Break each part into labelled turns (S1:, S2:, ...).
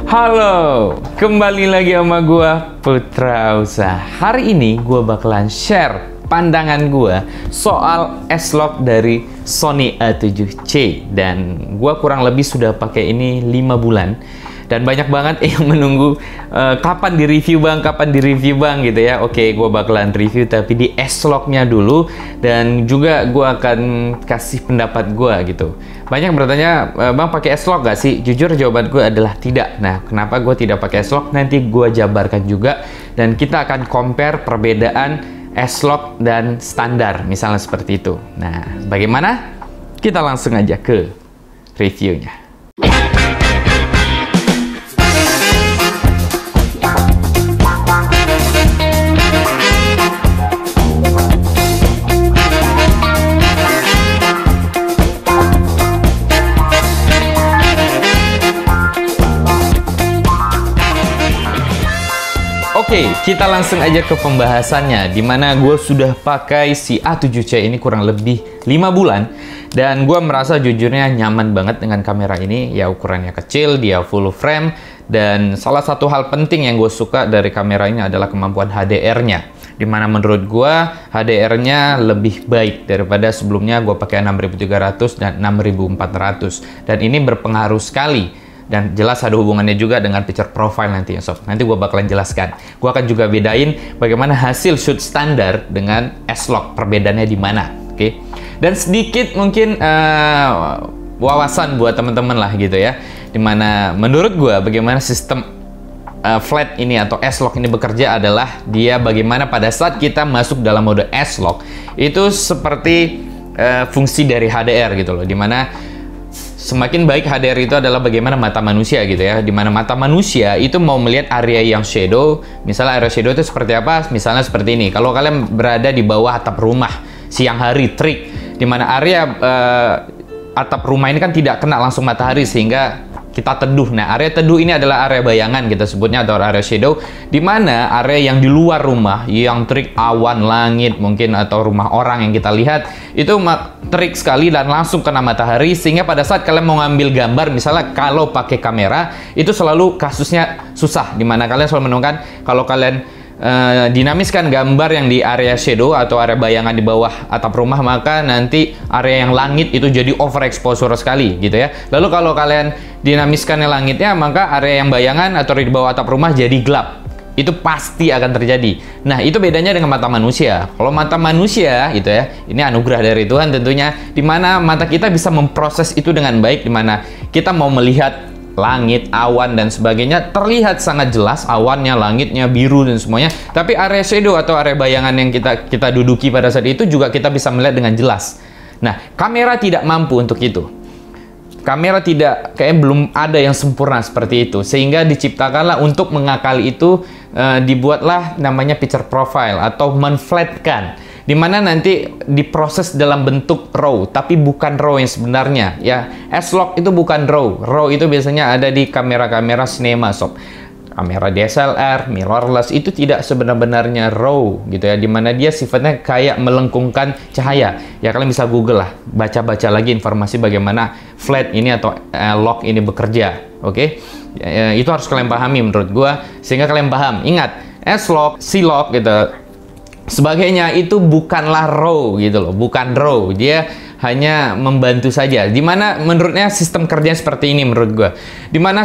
S1: Halo, kembali lagi sama gua Putra Usa. Hari ini gua bakalan share pandangan gua soal S-Lock dari Sony A7C, dan gua kurang lebih sudah pakai ini 5 bulan. Dan banyak banget yang menunggu kapan di-review bang gitu ya. Oke, gue bakalan review tapi di S-Lock-nya dulu, dan juga gue akan kasih pendapat gue gitu. Banyak bertanya, bang pakai S-Lock gak sih? Jujur jawaban gue adalah tidak. Nah, kenapa gue tidak pakai S-Lock? Nanti gue jabarkan juga, dan kita akan compare perbedaan S-Lock dan standar, misalnya seperti itu. Nah, bagaimana? Kita langsung aja ke reviewnya. Oke, kita langsung aja ke pembahasannya, dimana gue sudah pakai si A7C ini kurang lebih 5 bulan, dan gue merasa jujurnya nyaman banget dengan kamera ini. Ya, ukurannya kecil, dia full frame, dan salah satu hal penting yang gue suka dari kamera ini adalah kemampuan HDR-nya, dimana menurut gue HDR-nya lebih baik daripada sebelumnya gue pakai 6300 dan 6400, dan ini berpengaruh sekali. Dan jelas ada hubungannya juga dengan picture profile nanti ya sob. Nanti gue bakalan jelaskan. Gue akan juga bedain bagaimana hasil shoot standar dengan S-Lock, perbedaannya di mana. Oke. Dan sedikit mungkin wawasan buat teman-teman lah gitu ya. Dimana menurut gue bagaimana sistem flat ini atau S-Lock ini bekerja adalah dia bagaimana pada saat kita masuk dalam mode S-Lock itu seperti fungsi dari HDR gitu loh. Dimana semakin baik HDR itu adalah bagaimana mata manusia gitu ya. Dimana mata manusia itu mau melihat area yang shadow. Misalnya area shadow itu seperti apa? Misalnya seperti ini. Kalau kalian berada di bawah atap rumah siang hari terik, dimana area atap rumah ini kan tidak kena langsung matahari sehingga kita teduh. Nah, area teduh ini adalah area bayangan kita sebutnya, atau area shadow, di mana area yang di luar rumah, yang terik, awan, langit mungkin, atau rumah orang yang kita lihat, itu terik sekali dan langsung kena matahari, sehingga pada saat kalian mau ngambil gambar, misalnya kalau pakai kamera, itu selalu kasusnya susah, di mana kalian selalu menemukan kalau kalian dinamiskan gambar yang di area shadow atau area bayangan di bawah atap rumah, maka nanti area yang langit itu jadi overexposure sekali gitu ya. Lalu kalau kalian dinamiskannya langitnya, maka area yang bayangan atau di bawah atap rumah jadi gelap. Itu pasti akan terjadi. Nah, itu bedanya dengan mata manusia. Kalau mata manusia gitu ya, ini anugerah dari Tuhan tentunya, dimana mata kita bisa memproses itu dengan baik, dimana kita mau melihat langit, awan, dan sebagainya terlihat sangat jelas, awannya, langitnya, biru, dan semuanya. Tapi area shadow atau area bayangan yang kita duduki pada saat itu juga kita bisa melihat dengan jelas. Nah, kamera tidak mampu untuk itu. Kamera tidak, kayak belum ada yang sempurna seperti itu, sehingga diciptakanlah untuk mengakali itu, dibuatlah namanya picture profile atau menflatkan, dimana nanti diproses dalam bentuk RAW, tapi bukan RAW yang sebenarnya ya. S-Lock itu bukan RAW itu biasanya ada di kamera-kamera cinema sob. Kamera DSLR, mirrorless itu tidak sebenar-benarnya RAW gitu ya, dimana dia sifatnya kayak melengkungkan cahaya. Ya kalian bisa Google lah, baca-baca lagi informasi bagaimana flat ini atau lock ini bekerja. Oke? Itu harus kalian pahami menurut gua, sehingga kalian paham. Ingat, S-Lock, C-Lock gitu sebagainya itu bukanlah RAW gitu loh, bukan RAW, dia hanya membantu saja. Dimana menurutnya sistem kerjanya seperti ini menurut gue, dimana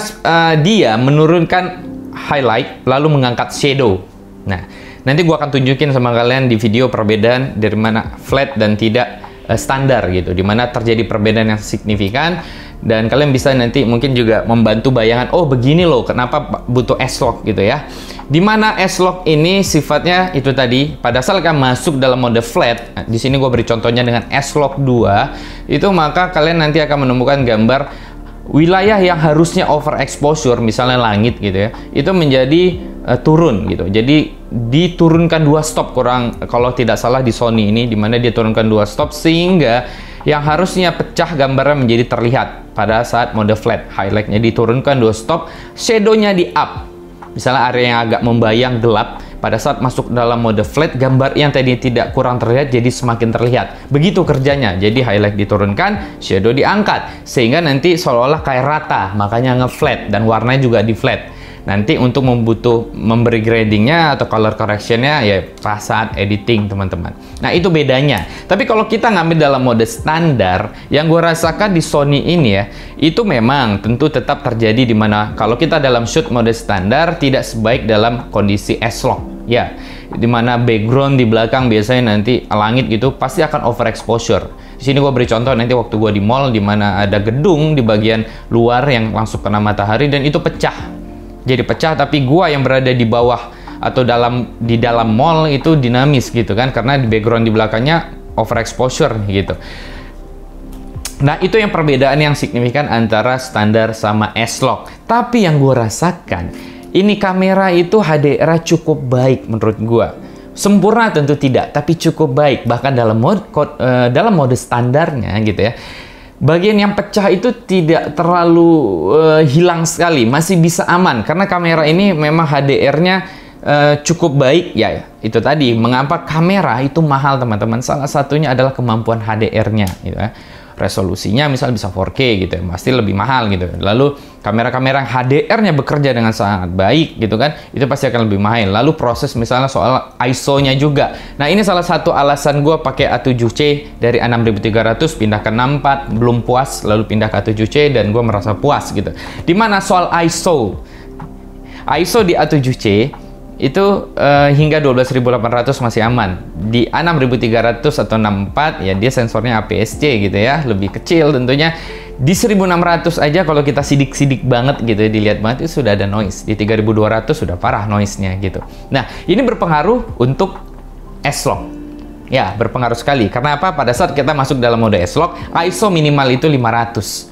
S1: dia menurunkan highlight lalu mengangkat shadow. Nah, nanti gue akan tunjukin sama kalian di video perbedaan dari mana flat dan tidak standar gitu, dimana terjadi perbedaan yang signifikan. Dan kalian bisa nanti mungkin juga membantu bayangan, oh begini loh kenapa butuh S-Lock gitu ya. Dimana S-Lock ini sifatnya itu tadi, pada saat kalian masuk dalam mode flat, di sini gue beri contohnya dengan S-Lock 2, itu maka kalian nanti akan menemukan gambar wilayah yang harusnya overexposure, misalnya langit gitu ya, itu menjadi turun gitu. Jadi diturunkan 2 stop kurang, kalau tidak salah di Sony ini, dimana dia turunkan 2 stop sehingga yang harusnya pecah gambarnya menjadi terlihat pada saat mode flat. Highlightnya diturunkan 2 stop, shadownya di up. Misalnya area yang agak membayang gelap, pada saat masuk dalam mode flat, gambar yang tadi tidak kurang terlihat jadi semakin terlihat. Begitu kerjanya. Jadi highlight diturunkan, shadow diangkat, sehingga nanti seolah-olah kayak rata, makanya nge-flat, dan warnanya juga di flat. Nanti untuk memberi gradingnya atau color correctionnya ya pas saat editing, teman-teman. Nah, itu bedanya. Tapi kalau kita ngambil dalam mode standar, yang gue rasakan di Sony ini ya, itu memang tentu tetap terjadi di mana kalau kita dalam shoot mode standar tidak sebaik dalam kondisi S-Log. Ya, dimana background di belakang biasanya nanti langit gitu pasti akan overexposure. Di sini gue beri contoh nanti waktu gue di mall, dimana ada gedung di bagian luar yang langsung kena matahari dan itu pecah. Jadi pecah, tapi gua yang berada di bawah atau di dalam mall itu dinamis gitu kan, karena di background di belakangnya overexposure gitu. Nah, itu yang perbedaan yang signifikan antara standar sama S-Log. Tapi yang gua rasakan, ini kamera itu HDR cukup baik menurut gua. Sempurna tentu tidak, tapi cukup baik. Bahkan dalam mode standarnya gitu ya, bagian yang pecah itu tidak terlalu hilang sekali, masih bisa aman karena kamera ini memang HDR-nya cukup baik ya. Itu tadi mengapa kamera itu mahal, teman-teman. Salah satunya adalah kemampuan HDR-nya gitu ya. Resolusinya misal bisa 4K gitu ya, pasti lebih mahal gitu. Lalu kamera-kamera yang HDR-nya bekerja dengan sangat baik gitu kan, itu pasti akan lebih mahal. Lalu proses misalnya soal ISO-nya juga. Nah, ini salah satu alasan gue pakai A7C dari 6300 pindah ke 64, belum puas, lalu pindah ke A7C dan gue merasa puas gitu. Dimana soal ISO di A7C itu hingga 12.800 masih aman. Di A6300 atau 64 ya dia sensornya APS-C gitu ya, lebih kecil tentunya. Di 1600 aja kalau kita sidik-sidik banget gitu ya, dilihat banget itu sudah ada noise. Di 3200 sudah parah noise-nya gitu. Nah, ini berpengaruh untuk S-Log. Ya, berpengaruh sekali. Karena apa? Pada saat kita masuk dalam mode S-Log, ISO minimal itu 500.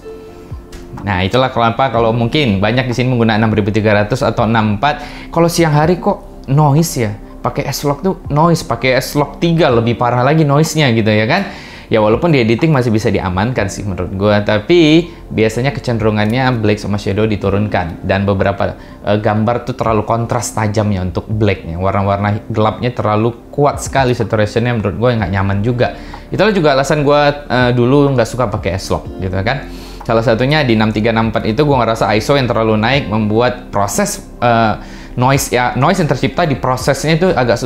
S1: Nah, itulah kenapa kalau mungkin banyak di sini menggunakan 6300 atau 64. Kalau siang hari kok noise ya. Pakai S-Log tuh noise, pakai S-Log 3 lebih parah lagi noise-nya gitu ya kan. Ya walaupun di editing masih bisa diamankan sih menurut gua, tapi biasanya kecenderungannya black sama shadow diturunkan dan beberapa gambar tuh terlalu kontras tajamnya untuk blacknya. Warna-warna gelapnya terlalu kuat sekali, saturationnya menurut gua nggak nyaman juga. Itulah juga alasan gua dulu nggak suka pakai S-Log gitu kan. Salah satunya di 6364 itu gue ngerasa ISO yang terlalu naik membuat proses noise yang tercipta di prosesnya itu agak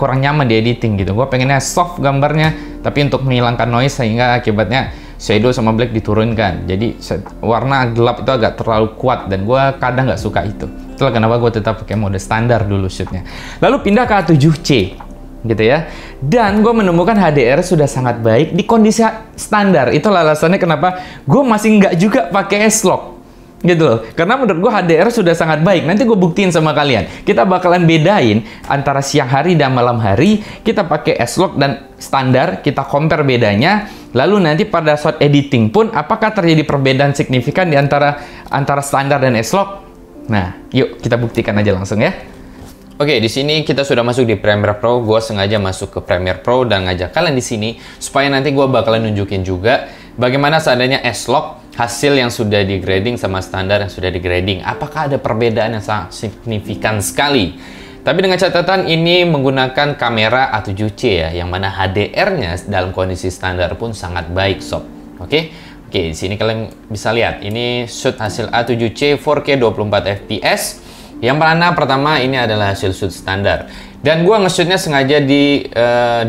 S1: kurang nyaman di editing gitu. Gue pengennya soft gambarnya, tapi untuk menghilangkan noise sehingga akibatnya shadow sama black diturunkan. Jadi warna gelap itu agak terlalu kuat dan gue kadang nggak suka itu. Itulah kenapa gue tetap pakai mode standar dulu shootnya. Lalu pindah ke A7C. Gitu ya, dan gue menemukan HDR sudah sangat baik di kondisi standar. Itulah alasannya kenapa gue masih nggak juga pakai S-Log gitu loh, karena menurut gue HDR sudah sangat baik. Nanti gue buktiin sama kalian, kita bakalan bedain antara siang hari dan malam hari. Kita pakai S-Log dan standar, kita compare bedanya. Lalu nanti pada saat editing pun apakah terjadi perbedaan signifikan di antara standar dan S-Log. Nah, yuk kita buktikan aja langsung ya. Oke, di sini kita sudah masuk di Premiere Pro. Gue sengaja masuk ke Premiere Pro dan ngajak kalian di sini supaya nanti gue bakalan nunjukin juga bagaimana seandainya S-Log hasil yang sudah di grading sama standar yang sudah di grading. Apakah ada perbedaan yang sangat signifikan sekali? Tapi dengan catatan ini menggunakan kamera A7C ya, yang mana HDR-nya dalam kondisi standar pun sangat baik sob. Oke, di sini kalian bisa lihat ini shoot hasil A7C 4K 24 fps. Yang mana pertama ini adalah hasil shoot standar. Dan gua nge-shootnya sengaja di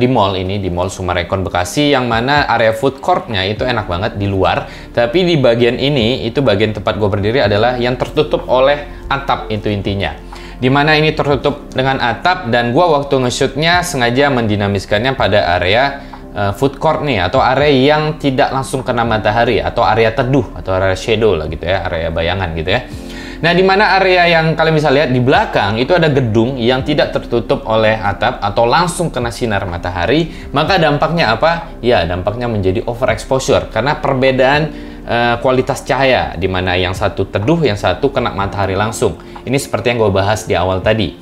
S1: mall ini, di Mall Sumarekon Bekasi, yang mana area food court-nya itu enak banget di luar. Tapi di bagian ini, itu bagian tempat gua berdiri adalah yang tertutup oleh atap, itu intinya. Dimana ini tertutup dengan atap dan gua waktu nge-shootnya sengaja mendinamiskannya pada area food court nih, atau area yang tidak langsung kena matahari, atau area teduh, atau area shadow lah gitu ya, area bayangan gitu ya. Nah, di mana area yang kalian bisa lihat di belakang itu ada gedung yang tidak tertutup oleh atap atau langsung kena sinar matahari, maka dampaknya apa? Ya, dampaknya menjadi overexposure karena perbedaan kualitas cahaya, di mana yang satu teduh, yang satu kena matahari langsung. Ini seperti yang gue bahas di awal tadi.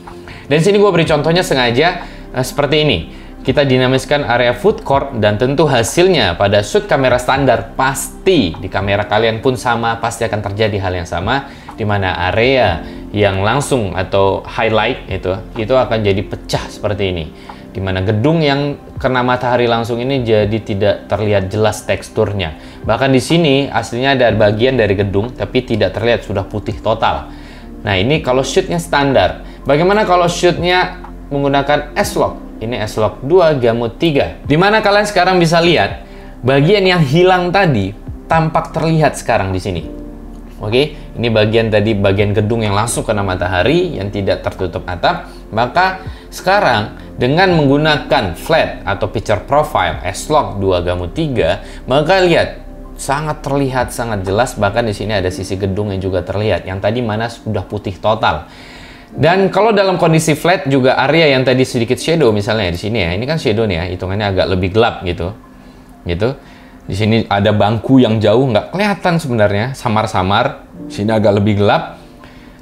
S1: Dan sini gue beri contohnya sengaja seperti ini. Kita dinamiskan area food court dan tentu hasilnya pada shoot kamera standar pasti di kamera kalian pun sama, pasti akan terjadi hal yang sama, di mana area yang langsung atau highlight itu akan jadi pecah seperti ini. Dimana gedung yang kena matahari langsung ini jadi tidak terlihat jelas teksturnya. Bahkan di sini aslinya ada bagian dari gedung tapi tidak terlihat, sudah putih total. Nah ini kalau shootnya standar. Bagaimana kalau shootnya menggunakan S-Log? Ini S-Log 2 Gamut 3. Dimana kalian sekarang bisa lihat bagian yang hilang tadi tampak terlihat sekarang di sini. Oke, ini bagian tadi, bagian gedung yang langsung kena matahari yang tidak tertutup atap. Maka sekarang dengan menggunakan flat atau picture profile S-Log 2 Gamut 3, maka lihat sangat terlihat, sangat jelas. Bahkan di sini ada sisi gedung yang juga terlihat, yang tadi mana sudah putih total. Dan kalau dalam kondisi flat juga area yang tadi sedikit shadow misalnya di sini ya, ini kan shadow nih ya, hitungannya agak lebih gelap gitu. Di sini ada bangku yang jauh nggak kelihatan sebenarnya, samar-samar. Sini agak lebih gelap.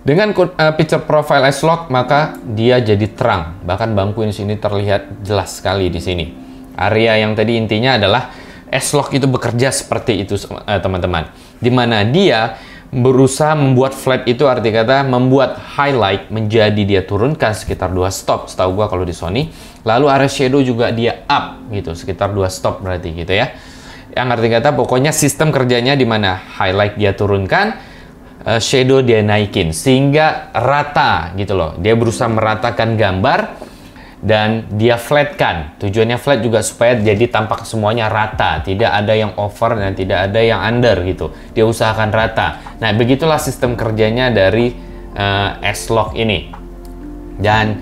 S1: Dengan picture profile S-Log maka dia jadi terang. Bahkan bangku di sini terlihat jelas sekali di sini. Area yang tadi intinya adalah S-Log itu bekerja seperti itu teman-teman. Dimana dia berusaha membuat flat itu, arti kata membuat highlight menjadi dia turunkan sekitar 2 stop setahu gua kalau di Sony. Lalu area shadow juga dia up gitu, sekitar 2 stop berarti gitu ya. Yang arti kata pokoknya sistem kerjanya dimana highlight dia turunkan, shadow dia naikin sehingga rata gitu loh. Dia berusaha meratakan gambar dan dia flatkan. Tujuannya flat juga supaya jadi tampak semuanya rata, tidak ada yang over dan tidak ada yang under gitu. Dia usahakan rata. Nah, begitulah sistem kerjanya dari S-Log ini. Dan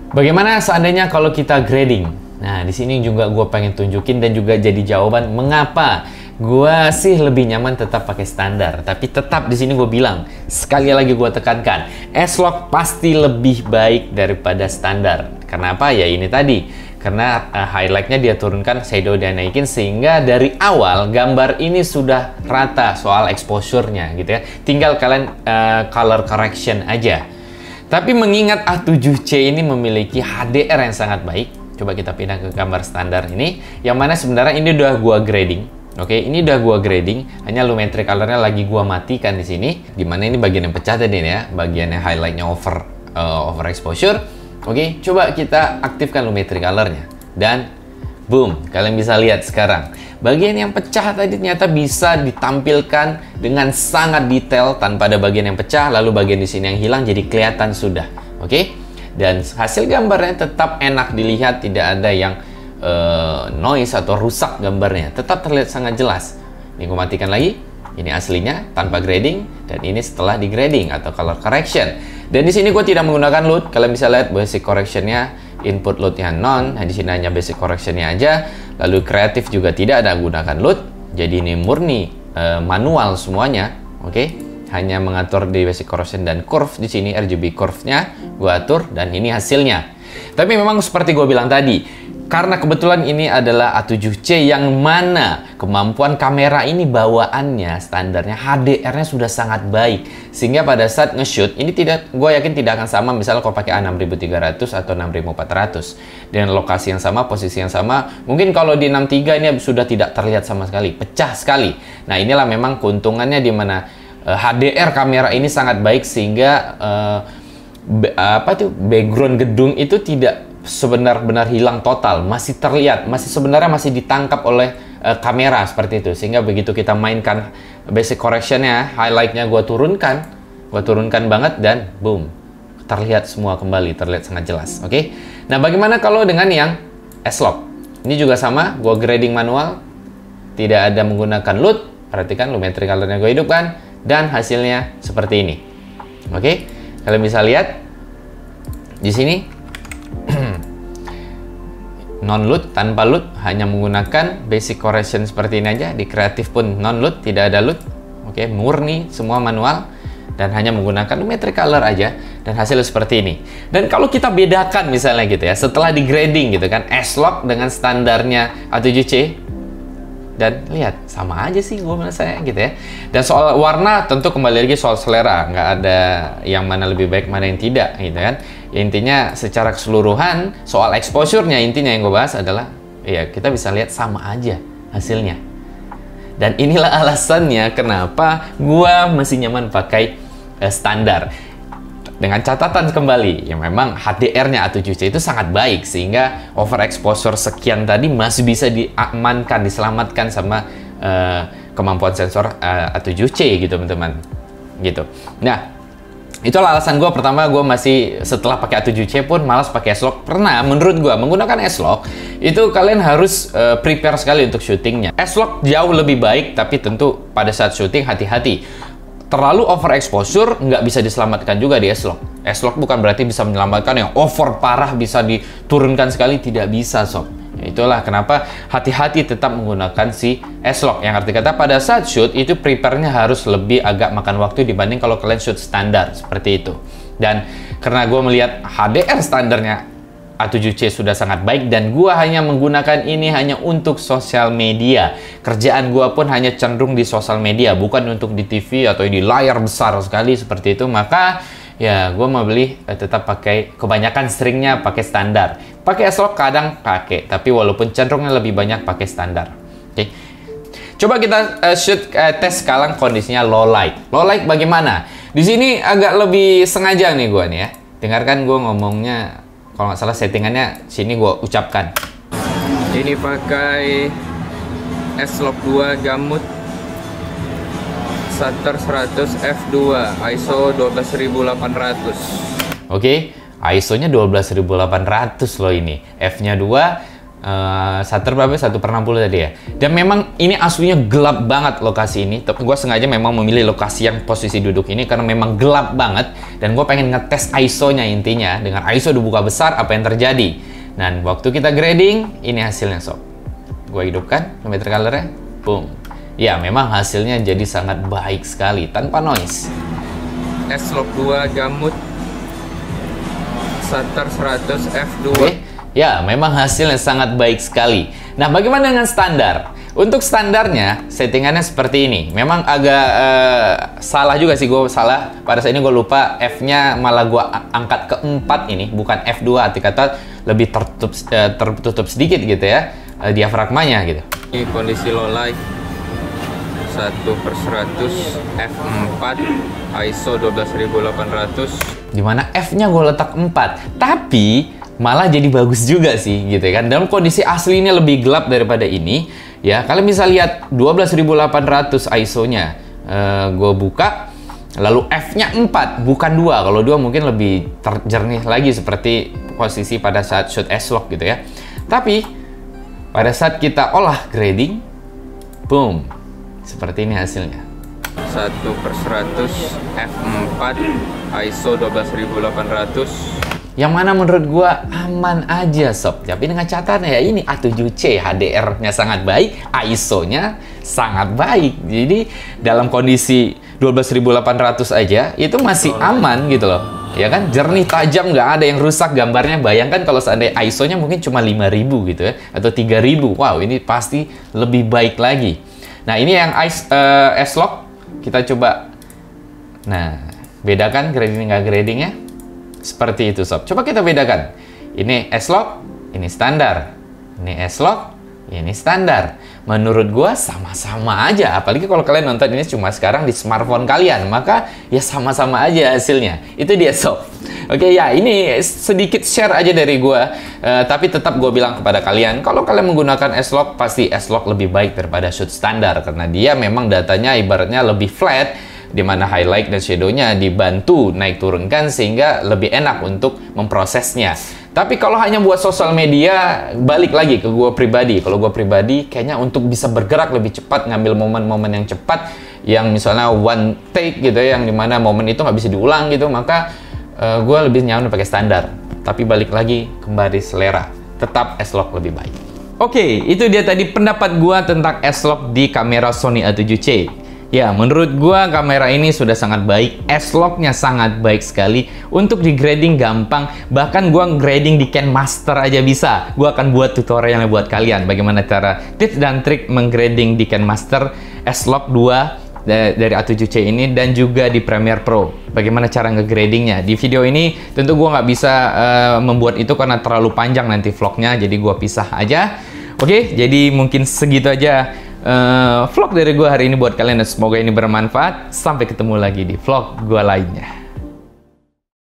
S1: bagaimana seandainya kalau kita grading? Nah, di sini juga gue pengen tunjukin dan juga jadi jawaban mengapa gue sih lebih nyaman tetap pakai standar. Tapi tetap di sini gue bilang, sekali lagi gue tekankan, S-Log pasti lebih baik daripada standar. Kenapa? Ya ini tadi, karena highlightnya dia turunkan, shadow dia naikin, sehingga dari awal gambar ini sudah rata soal exposure-nya gitu ya. Tinggal kalian color correction aja. Tapi mengingat A7C ini memiliki HDR yang sangat baik, coba kita pindah ke gambar standar ini, yang mana sebenarnya ini udah gua grading. Oke, ini udah gua grading, hanya lumetri colornya lagi gua matikan di sini. Dimana ini bagian yang pecah tadi nih ya, bagian yang highlightnya over exposure. Oke, coba kita aktifkan lumetri colornya dan boom, kalian bisa lihat sekarang bagian yang pecah tadi ternyata bisa ditampilkan dengan sangat detail tanpa ada bagian yang pecah. Lalu bagian di sini yang hilang jadi kelihatan sudah. Oke, dan hasil gambarnya tetap enak dilihat, tidak ada yang noise atau rusak gambarnya, tetap terlihat sangat jelas. Ini gue matikan lagi, ini aslinya tanpa grading, dan ini setelah di grading atau color correction. Dan di sini gue tidak menggunakan LUT. Kalian bisa lihat basic correctionnya, input LUT-nya non. Nah, di sini hanya basic correctionnya aja. Lalu kreatif juga tidak ada gunakan LUT. Jadi ini murni manual semuanya. Oke, hanya mengatur di basic correction dan curve. Di sini RGB curve-nya gue atur dan ini hasilnya. Tapi memang seperti gue bilang tadi, karena kebetulan ini adalah A7C yang mana kemampuan kamera ini bawaannya standarnya HDR-nya sudah sangat baik, sehingga pada saat nge-shoot ini gue yakin tidak akan sama misalnya kalau pakai A6300 atau 6400 dengan lokasi yang sama, posisi yang sama. Mungkin kalau di 63 ini sudah tidak terlihat sama sekali, pecah sekali. Nah, inilah memang keuntungannya di mana HDR kamera ini sangat baik sehingga background gedung itu tidak sebenar-benar hilang total, masih terlihat, sebenarnya masih ditangkap oleh kamera seperti itu. Sehingga begitu kita mainkan basic correctionnya, highlightnya gue turunkan banget dan boom, terlihat semua kembali, terlihat sangat jelas. Oke, nah bagaimana kalau dengan yang S-Log? Ini juga sama, gue grading manual, tidak ada menggunakan LUT. Perhatikan lumetri colornya gue hidupkan dan hasilnya seperti ini. Oke, kalian bisa lihat di sini non LUT, tanpa LUT, hanya menggunakan basic correction seperti ini aja. Di kreatif pun non LUT, tidak ada LUT. Oke, murni semua manual dan hanya menggunakan lumetri color aja dan hasilnya seperti ini. Dan kalau kita bedakan misalnya gitu ya, setelah di grading gitu kan, S-Log dengan standarnya A7C, dan lihat sama aja sih gue merasa gitu ya. Dan soal warna tentu kembali lagi soal selera, nggak ada yang mana lebih baik mana yang tidak gitu kan. Ya, intinya secara keseluruhan soal exposure-nya, intinya yang gue bahas adalah ya kita bisa lihat sama aja hasilnya. Dan inilah alasannya kenapa gue masih nyaman pakai standar. Dengan catatan kembali, ya memang HDR-nya A7C itu sangat baik, sehingga overexposure sekian tadi masih bisa diamankan, diselamatkan sama kemampuan sensor A7C gitu teman-teman. Gitu. Nah, itulah alasan gue. Pertama, gue masih setelah pakai A7C pun malas pakai S-Log. Karena menurut gue menggunakan S-Log itu kalian harus prepare sekali untuk syutingnya. S-Log jauh lebih baik, tapi tentu pada saat syuting hati-hati. Terlalu overexposure nggak bisa diselamatkan juga di S-Log. S-Log bukan berarti bisa menyelamatkan yang over parah bisa diturunkan sekali, tidak bisa sob. Itulah kenapa hati-hati tetap menggunakan si S-Log. Yang arti kata pada saat shoot itu prepare-nya harus lebih agak makan waktu dibanding kalau kalian shoot standar seperti itu. Dan karena gue melihat HDR standarnya A7C sudah sangat baik dan gue hanya menggunakan ini hanya untuk sosial media. Kerjaan gue pun hanya cenderung di sosial media, bukan untuk di TV atau di layar besar sekali seperti itu. Maka ya gue mau beli tetap pakai, kebanyakan seringnya pakai standar. Pakai S-Log kadang pakai, tapi walaupun cenderungnya lebih banyak pakai standar. Oke. Coba kita shoot tes sekarang kondisinya low light. Low light bagaimana? Di sini agak lebih sengaja nih gue nih ya. Dengarkan gue ngomongnya, kalau nggak salah settingannya sini gue ucapkan. Ini pakai S-Log 2 Gamut Shutter 100 f2 ISO 12800. Oke, ISO-nya 12800 loh ini. F-nya 2, shutter berapa? 1/60 tadi ya. Dan memang ini aslinya gelap banget lokasi ini. Tapi gue sengaja memang memilih lokasi yang posisi duduk ini karena memang gelap banget. Dan gue pengen ngetes ISO-nya intinya. Dengan ISO dibuka besar, apa yang terjadi? Dan waktu kita grading, ini hasilnya sob. Gue hidupkan limiter color-nya. Boom. Ya, memang hasilnya jadi sangat baik sekali tanpa noise. S-Log 2 Gamut Shutter 100 f2. Oke. Ya, memang hasilnya sangat baik sekali. Nah, bagaimana dengan standar? Untuk standarnya, settingannya seperti ini. Memang agak salah juga sih, gue salah. Pada saat ini gue lupa F-nya malah gue angkat ke 4 ini, bukan F2. Arti kata lebih tertutup sedikit gitu ya, diafragmanya gitu. Ini kondisi low light 1/100 f4 ISO 12800. Dimana F-nya gue letak 4, tapi malah jadi bagus juga sih gitu kan. Dalam kondisi aslinya lebih gelap daripada ini ya. Kalian bisa lihat 12800 ISO-nya. Gue buka, lalu F-nya 4 bukan 2. Kalau 2 mungkin lebih terjernih lagi seperti posisi pada saat shoot S-Log gitu ya. Tapi pada saat kita olah grading, boom, seperti ini hasilnya. 1/100 f4 ISO 12800. Yang mana menurut gua aman aja sob. Tapi dengan catatan ya ini A7C, HDR-nya sangat baik, ISO-nya sangat baik. Jadi dalam kondisi 12.800 aja itu masih aman gitu loh. Ya kan, jernih, tajam, nggak ada yang rusak gambarnya. Bayangkan kalau seandainya ISO-nya mungkin cuma 5.000 gitu ya, atau 3.000. Wow, ini pasti lebih baik lagi. Nah, ini yang S-Log. Kita coba. Nah, bedakan grading nggak gradingnya. Seperti itu sob. Coba kita bedakan. Ini S-Log, ini standar. Ini S-Log, ini standar. Menurut gua sama-sama aja. Apalagi kalau kalian nonton ini cuma sekarang di smartphone kalian, maka ya sama-sama aja hasilnya. Itu dia sob. Oke ya, ini sedikit share aja dari gua. Tapi tetap gua bilang kepada kalian, kalau kalian menggunakan S-Log, pasti S-Log lebih baik daripada shoot standar karena dia memang datanya ibaratnya lebih flat, di mana highlight dan shadow-nya dibantu naik turunkan sehingga lebih enak untuk memprosesnya. Tapi kalau hanya buat sosial media, balik lagi ke gue pribadi. Kalau gue pribadi, kayaknya untuk bisa bergerak lebih cepat, ngambil momen-momen yang cepat, yang misalnya one take gitu ya, yang dimana momen itu nggak bisa diulang gitu, maka gue lebih nyaman pakai standar. Tapi balik lagi, kembali selera. Tetap S-Log lebih baik. Oke, itu dia tadi pendapat gue tentang S-Log di kamera Sony A7C. Ya, menurut gua kamera ini sudah sangat baik, S-Log-nya sangat baik sekali. Untuk di grading gampang, bahkan gua grading di KineMaster aja bisa. Gua akan buat tutorialnya buat kalian bagaimana cara tips dan trik menggrading di KineMaster S-Log 2 dari A7C ini, dan juga di Premiere Pro bagaimana cara ngegradingnya. Di video ini tentu gua nggak bisa membuat itu karena terlalu panjang nanti vlognya, jadi gua pisah aja. Oke, jadi mungkin segitu aja vlog dari gue hari ini buat kalian, dan semoga ini bermanfaat. Sampai ketemu lagi di vlog gue lainnya.